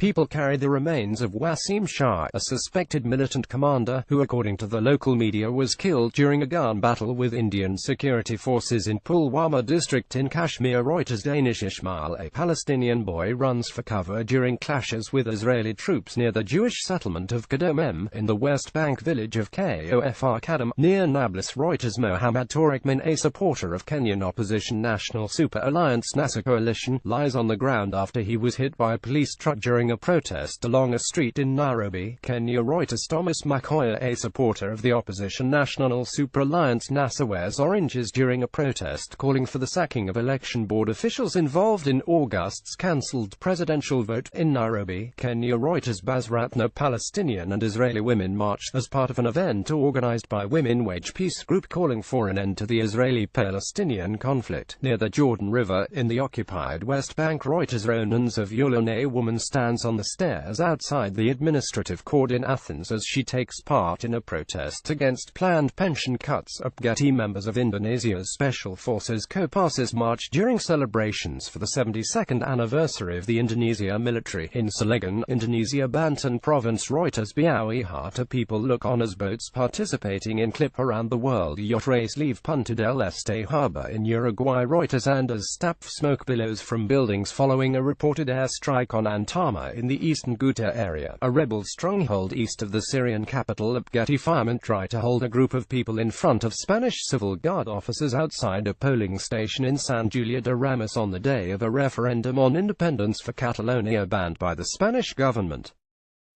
people carried the remains of Wasim Shah, a suspected militant commander, who according to the local media was killed during a gun battle with Indian security forces in Pulwama district in Kashmir. Reuters. Danish Ismail, a Palestinian boy, runs for cover during clashes with Israeli troops near the Jewish settlement of Kadom in the West Bank village of Kofr Kadam, near Nablus. Reuters. Mohammed Tariq, a supporter of Kenyan opposition National Super Alliance NASA coalition, lies on the ground after he was hit by a police truck during a protest along a street in Nairobi, Kenya. Reuters. Thomas Makoya, a supporter of the opposition National Super Alliance NASA, wears oranges during a protest calling for the sacking of election board officials involved in August's cancelled presidential vote in Nairobi, Kenya. Reuters. Basratna, Palestinian and Israeli women marched as part of an event organized by Women Wage Peace Group calling for an end to the Israeli-Palestinian conflict near the Jordan River in the occupied West Bank. Reuters. Ronans of Yulon, a woman stands on the stairs outside the administrative court in Athens as she takes part in a protest against planned pension cuts. Getty. Members of Indonesia's Special Forces Kopassus marched during celebrations for the 72nd anniversary of the Indonesia military in Cilegon, Indonesia, Banten province. Reuters. Biawi Hata, people look on as boats participating in Clip Around the World yacht race leave Punta del Este harbor in Uruguay. Reuters. And as stap smoke billows from buildings following a reported airstrike on Antama in the eastern Ghouta area, a rebel stronghold east of the Syrian capital. Getty. Firemen try to hold a group of people in front of Spanish civil guard officers outside a polling station in San Julia de Ramos on the day of a referendum on independence for Catalonia banned by the Spanish government.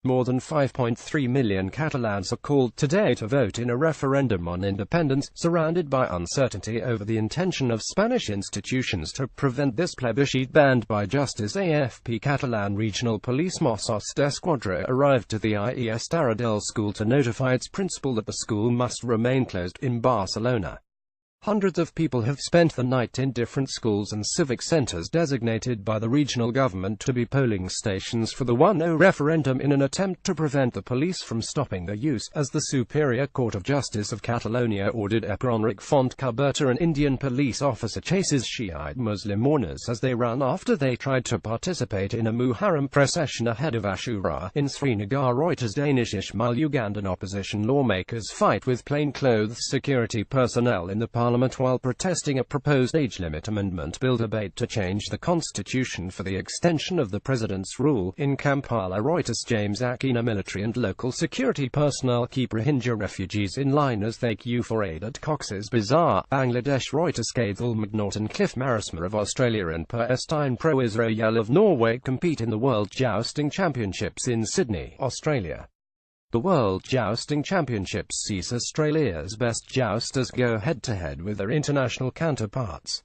More than 5.3 million Catalans are called today to vote in a referendum on independence, surrounded by uncertainty over the intention of Spanish institutions to prevent this plebiscite banned by justice. AFP. Catalan Regional Police Mossos d'Esquadra arrived to the IES Taradell school to notify its principal that the school must remain closed in Barcelona. Hundreds of people have spent the night in different schools and civic centers designated by the regional government to be polling stations for the 1-0 referendum in an attempt to prevent the police from stopping their use, as the Superior Court of Justice of Catalonia ordered. Enric Fontcaberta, an Indian police officer, chases Shiite Muslim mourners as they run after they tried to participate in a Muharram procession ahead of Ashura in Srinagar. Reuters. Danish Ismail, Ugandan opposition lawmakers fight with plainclothes security personnel in the parliament while protesting a proposed age limit amendment bill debate to change the constitution for the extension of the president's rule in Kampala. Reuters. James Akina, military and local security personnel keep Rohingya refugees in line as they queue for aid at Cox's Bazar, Bangladesh. Reuters. Gaithel McNaughton, Cliff Marisma of Australia and Per Øystein Pro-Israel of Norway compete in the World Jousting Championships in Sydney, Australia. The World Jousting Championships sees Australia's best jousters go head-to-head with their international counterparts.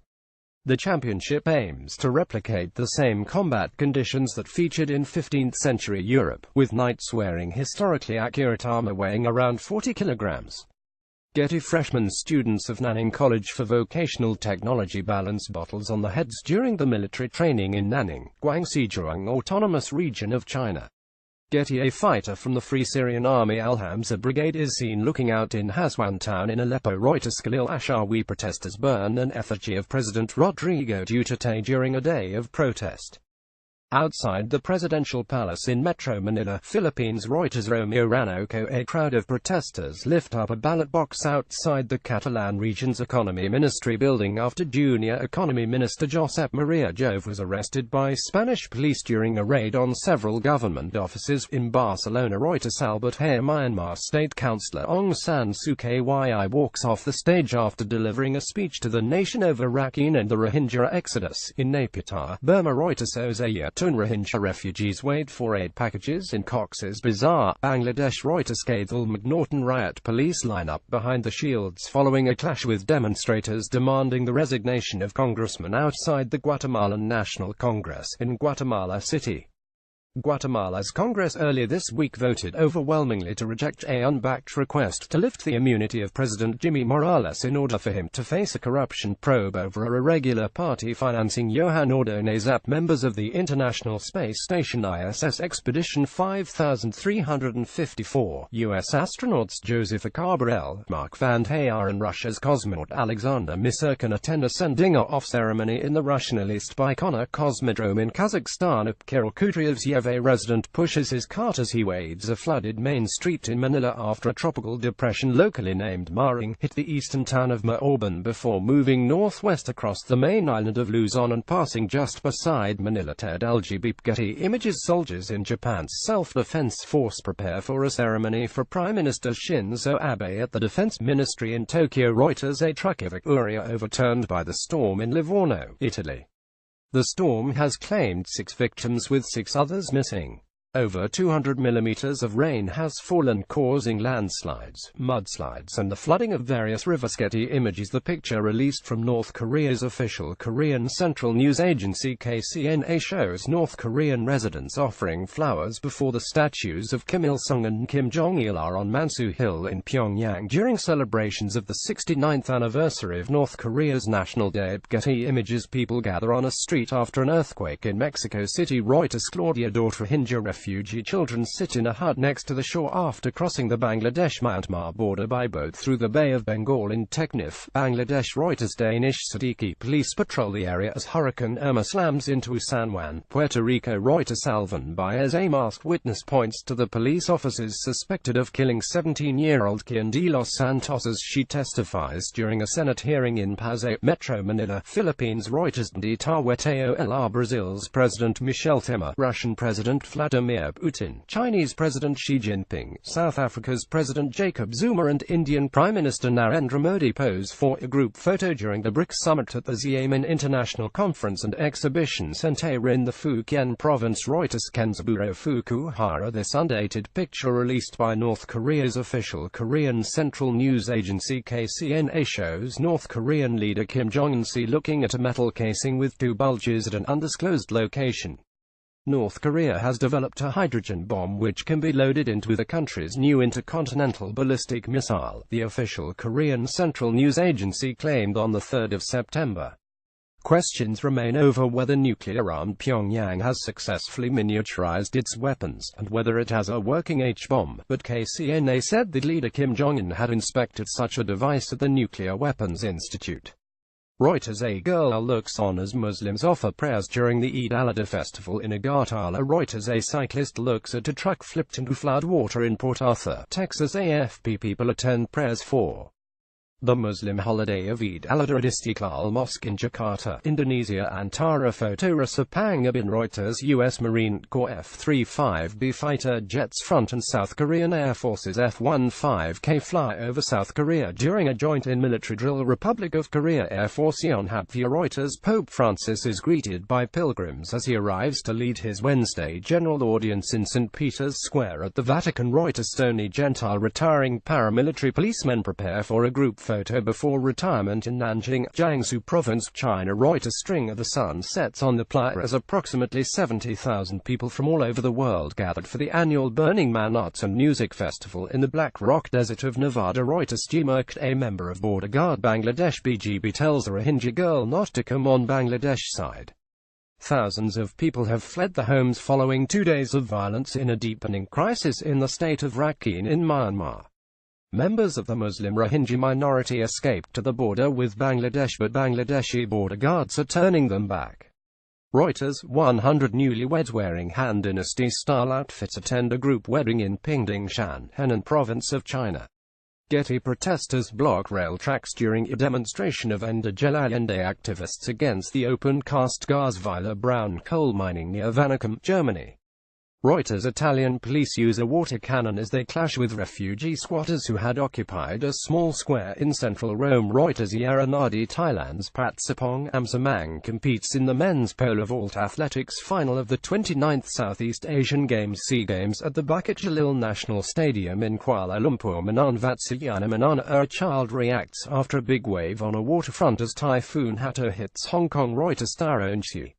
The championship aims to replicate the same combat conditions that featured in 15th-century Europe, with knights wearing historically accurate armor weighing around 40 kilograms. Getty. Freshman students of Nanning College for Vocational Technology balance bottles on the heads during the military training in Nanning, Guangxi Zhuang Autonomous Region of China. Getty. A fighter from the Free Syrian Army Al-Hamza Brigade is seen looking out in Haswan town in Aleppo. Reuters. Khalil Ashawi, protesters burn an effigy of President Rodrigo Duterte during a day of protest outside the presidential palace in Metro Manila, Philippines. Reuters. Romeo Ranocco, a crowd of protesters lift up a ballot box outside the Catalan region's economy ministry building after Junior Economy Minister Josep Maria Jove was arrested by Spanish police during a raid on several government offices in Barcelona. Reuters. Albert Hare, Myanmar State Councillor Aung San Suu Kyi walks off the stage after delivering a speech to the nation over Rakhine and the Rohingya exodus in Naypyidaw, Burma. Reuters. Ozaya Rohingya refugees wait for aid packages in Cox's Bazar, Bangladesh. Reuters. Gaithel McNaughton, riot police line up behind the shields following a clash with demonstrators demanding the resignation of congressmen outside the Guatemalan National Congress in Guatemala City. Guatemala's Congress earlier this week voted overwhelmingly to reject a unbacked request to lift the immunity of President Jimmy Morales in order for him to face a corruption probe over irregular party financing. Johan Ordonez. Members of the International Space Station ISS Expedition 5354, U.S. astronauts Joseph Cabral, Mark Van Hayar and Russia's cosmonaut Alexander Misurkin attend a sending-off ceremony in the Russian-leased Baikonur Cosmodrome in Kazakhstan. Kirill Kudryavtsev, a resident pushes his cart as he wades a flooded main street in Manila after a tropical depression locally named Maring hit the eastern town of Maoban before moving northwest across the main island of Luzon and passing just beside Manila. Ted LGBT Getty Images. Soldiers in Japan's self-defense force prepare for a ceremony for Prime Minister Shinzo Abe at the Defense Ministry in Tokyo. Reuters. A truck Victoria overturned by the storm in Livorno, Italy. The storm has claimed 6 victims with 6 others missing. Over 200 millimeters of rain has fallen, causing landslides, mudslides, and the flooding of various rivers. Getty Images. The picture, released from North Korea's official Korean Central News Agency KCNA, shows North Korean residents offering flowers before the statues of Kim Il-sung and Kim Jong-il on Mansu Hill in Pyongyang during celebrations of the 69th anniversary of North Korea's National Day. Getty Images. People gather on a street after an earthquake in Mexico City. Reuters. Claudia daughter Rohingya refugee children sit in a hut next to the shore after crossing the Bangladesh-Myanmar border by boat through the Bay of Bengal in Teknaf, Bangladesh. Reuters. Danish Siddiqui police patrol the area as Hurricane Irma slams into San Juan, Puerto Rico. Reuters. Salvan Baez, a masked witness, points to the police officers suspected of killing 17-year-old Kian de los Santos as she testifies during a Senate hearing in Pasay, Metro Manila, Philippines. Reuters. De Taweteo LR. Brazil's President Michel Temer, Russian President Vladimir Putin, Chinese President Xi Jinping, South Africa's President Jacob Zuma, and Indian Prime Minister Narendra Modi pose for a group photo during the BRICS summit at the Xiamen International Conference and Exhibition Center in the Fujian province. Reuters. Kenzaburo Fukuhara. This undated picture, released by North Korea's official Korean Central News Agency KCNA, shows North Korean leader Kim Jong-un looking at a metal casing with 2 bulges at an undisclosed location. North Korea has developed a hydrogen bomb which can be loaded into the country's new intercontinental ballistic missile, the official Korean Central News Agency claimed on the 3rd of September. Questions remain over whether nuclear-armed Pyongyang has successfully miniaturized its weapons, and whether it has a working H-bomb, but KCNA said that leader Kim Jong-un had inspected such a device at the Nuclear Weapons Institute. Reuters. A girl looks on as Muslims offer prayers during the Eid al-Adha festival in Agartala. Reuters. A cyclist looks at a truck flipped into floodwater in Port Arthur, Texas. AFP. People attend prayers for the Muslim holiday of Eid al-Adha at Istiqlal Mosque in Jakarta, Indonesia. Antara photo Rasapangabin. Reuters. U.S. Marine Corps F-35B fighter jets front and South Korean Air Force's F-15K fly over South Korea during a joint in-military drill. Republic of Korea Air Force Yonhap. Reuters. Pope Francis is greeted by pilgrims as he arrives to lead his Wednesday general audience in St. Peter's Square at the Vatican. Reuters. Stony Gentile retiring paramilitary policemen prepare for a group photo before retirement in Nanjing, Jiangsu Province, China. Reuters. String of the sun sets on the playa as approximately 70,000 people from all over the world gathered for the annual Burning Man Arts and Music Festival in the Black Rock Desert of Nevada. Reuters. Jimurked, a member of Border Guard Bangladesh BGB, tells a Rohingya girl not to come on Bangladesh side. Thousands of people have fled their homes following 2 days of violence in a deepening crisis in the state of Rakhine in Myanmar. Members of the Muslim Rohingya minority escaped to the border with Bangladesh, but Bangladeshi border guards are turning them back. Reuters. 100 newlyweds wearing Han Dynasty-style outfits attend a group wedding in Pingdingshan, Henan Province of China. Getty. Protesters block rail tracks during a demonstration of Endogel Allende activists against the open-cast Garzweiler brown coal mining near Vanicum, Germany. Reuters. Italian police use a water cannon as they clash with refugee squatters who had occupied a small square in central Rome. Reuters. Yaranadi. Thailand's Pratsipong Amsamang competes in the men's pole vault athletics final of the 29th Southeast Asian Games SEA Games at the Bukit Jalil National Stadium in Kuala Lumpur. Manan Vatsayana. Manana. A child reacts after a big wave on a waterfront as Typhoon Hato hits Hong Kong. Reuters. Taro Nchi.